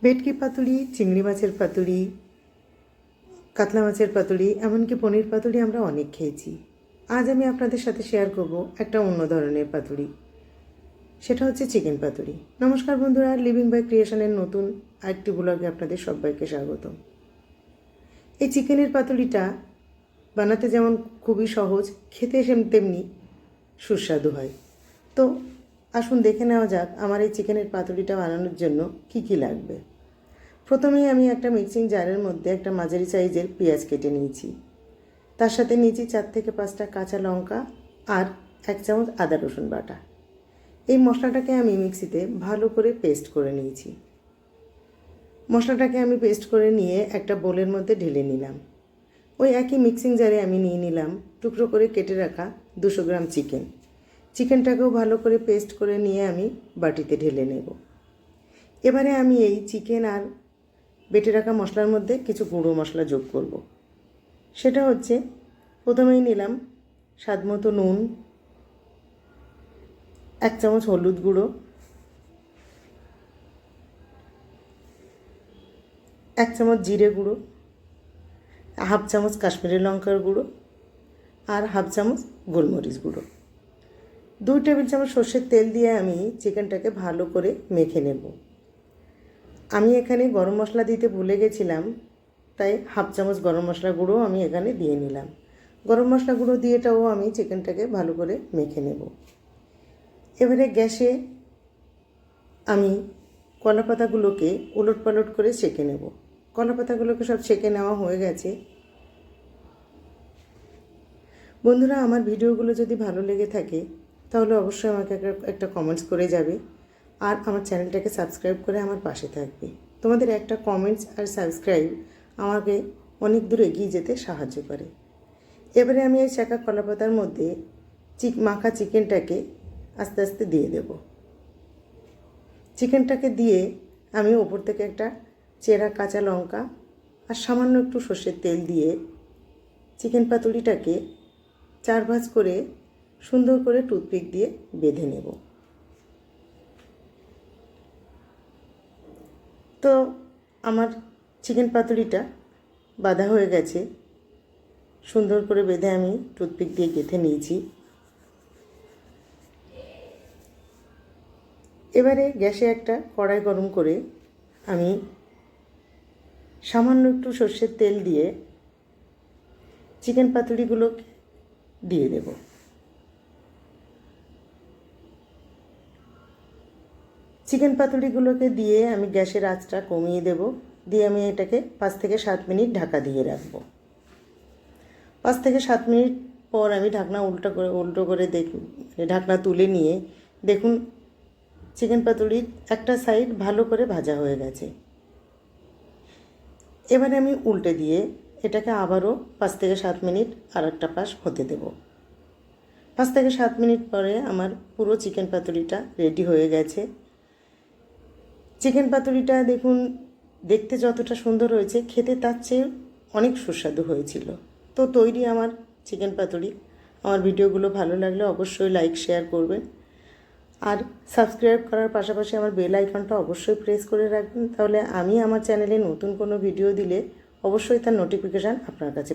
ভেটকি পাতুরি, চিংড়ি মাছের পাতুরি, কাতলা মাছের পাতুরি, এমনকি পনির পাতুরি আমরা অনেক খেয়েছি। আজ আমি আপনাদের সাথে শেয়ার করব একটা অন্য ধরনের পাতুরি। সেটা হচ্ছে চিকেন পাতুরি। নমস্কার বন্ধুরা, লিভিং বাই ক্রিয়েশনের নতুন আরেকটি ব্লগে আপনাদের সবাইকে স্বাগত। এই চিকেনের পাতুরিটা বানাতে যেমন খুবই সহজ, খেতে তেমনি সুস্বাদু হয়। তো আসুন দেখে নেওয়া যাক আমার এই চিকেনের পাতুরিটা বানানোর জন্য কি কি লাগবে। প্রথমেই আমি একটা মিক্সিং জারের মধ্যে একটা মাঝারি সাইজের পেঁয়াজ কেটে নিয়েছি। তার সাথে নিয়েছি 4 থেকে 5টা কাঁচা লঙ্কা আর 1 চামচ আদা রসুন বাটা। এই মশলাটাকে আমি মিক্সিতে ভালো করে পেস্ট করে নিয়েছি। মশলাটাকে আমি পেস্ট করে নিয়ে একটা বোলের মধ্যে ঢেলে নিলাম। ওই একই মিক্সিং জারে আমি নিয়ে নিলাম টুকরো করে কেটে রাখা 200 গ্রাম চিকেন। চিকেনটাকেও ভালো করে পেস্ট করে নিয়ে আমি বাটিতে ঢেলে নেব। এবারে আমি এই চিকেন আর বেটে রাখা মশলার মধ্যে কিছু গুঁড়ো মশলা যোগ করব। সেটা হচ্ছে, প্রথমেই নিলাম স্বাদ মতো নুন, 1 চামচ হলুদ গুঁড়ো, 1 চামচ জিরে গুঁড়ো, 1/2 চামচ কাশ্মীরি লঙ্কার গুঁড়ো আর 1/2 চামচ গোলমরিচ গুঁড়ো। 2 টেবিল চামচ সর্ষের তেল দিয়ে আমি চিকেনটাকে ভালো করে মেখে নেব। আমি এখানে গরম মশলা দিতে ভুলে গেছিলাম, তাই 1/2 চামচ গরম মশলা গুঁড়ো আমি এখানে দিয়ে নিলাম। গরম মশলা গুঁড়ো দিয়েটাও আমি চিকেনটাকে ভালো করে মেখে নেব। এবারে গ্যাসে আমি কলা পাতাগুলোকে উলটপালট করে সেঁকে নেব। কলা পাতাগুলোকে সব সেঁকে নেওয়া হয়ে গেছে। বন্ধুরা, আমার ভিডিওগুলো যদি ভালো লেগে থাকে তাহলে অবশ্যই আমাকে একটা কমেন্টস করে যাবে আর আমার চ্যানেলটাকে সাবস্ক্রাইব করে আমার পাশে থাকবে। তোমাদের একটা কমেন্টস আর সাবস্ক্রাইব আমাকে অনেক দূর এগিয়ে যেতে সাহায্য করে। এবারে আমি এই ছাঁকা কলা পাতার মধ্যে মাখা চিকেনটাকে আস্তে আস্তে দিয়ে দেব। চিকেনটাকে দিয়ে আমি ওপর থেকে একটা চেরা কাঁচা লঙ্কা আর সামান্য একটু সর্ষের তেল দিয়ে চিকেন পাতুরিটাকে 4 ভাঁজ করে সুন্দর করে টুথপিক দিয়ে বেঁধে নেব। তো আমার চিকেন পাতুরিটা বাঁধা হয়ে গেছে। সুন্দর করে বেঁধে আমি টুথপিক দিয়ে গেঁথে নিয়েছি। এবারে গ্যাসে একটা কড়াই গরম করে আমি সামান্য একটু সর্ষের তেল দিয়ে চিকেন পাতুরিগুলো দিয়ে দেব। চিকেন পাতুরিগুলোকে দিয়ে আমি গ্যাসের আঁচটা কমিয়ে দেব। দিয়ে আমি এটাকে 5 থেকে 7 মিনিট ঢাকা দিয়ে রাখবো। 5 থেকে 7 মিনিট পর আমি ঢাকনা উল্টো করে ঢাকনা তুলে নিয়ে দেখুন চিকেন পাতুরির একটা সাইড ভালো করে ভাজা হয়ে গেছে। এবারে আমি উল্টে দিয়ে এটাকে আবারও 5 থেকে 7 মিনিট আর একটা পাশ হতে দেব। 5 থেকে 7 মিনিট পরে আমার পুরো চিকেন পাতুরিটা রেডি হয়ে গেছে। চিকেন পাতুরিটা দেখুন দেখতে যতটা সুন্দর হয়েছে, খেতে তার চেয়ে অনেক সুস্বাদু হয়েছিল। তো তৈরি আমার চিকেন পাতুরি। আমার ভিডিওগুলো ভালো লাগলে অবশ্যই লাইক শেয়ার করবেন আর সাবস্ক্রাইব করার পাশাপাশি আমার বেল আইকনটা অবশ্যই প্রেস করে রাখবেন। তাহলে আমি আমার চ্যানেলে নতুন কোনো ভিডিও দিলে অবশ্যই তার নোটিফিকেশান আপনার কাছে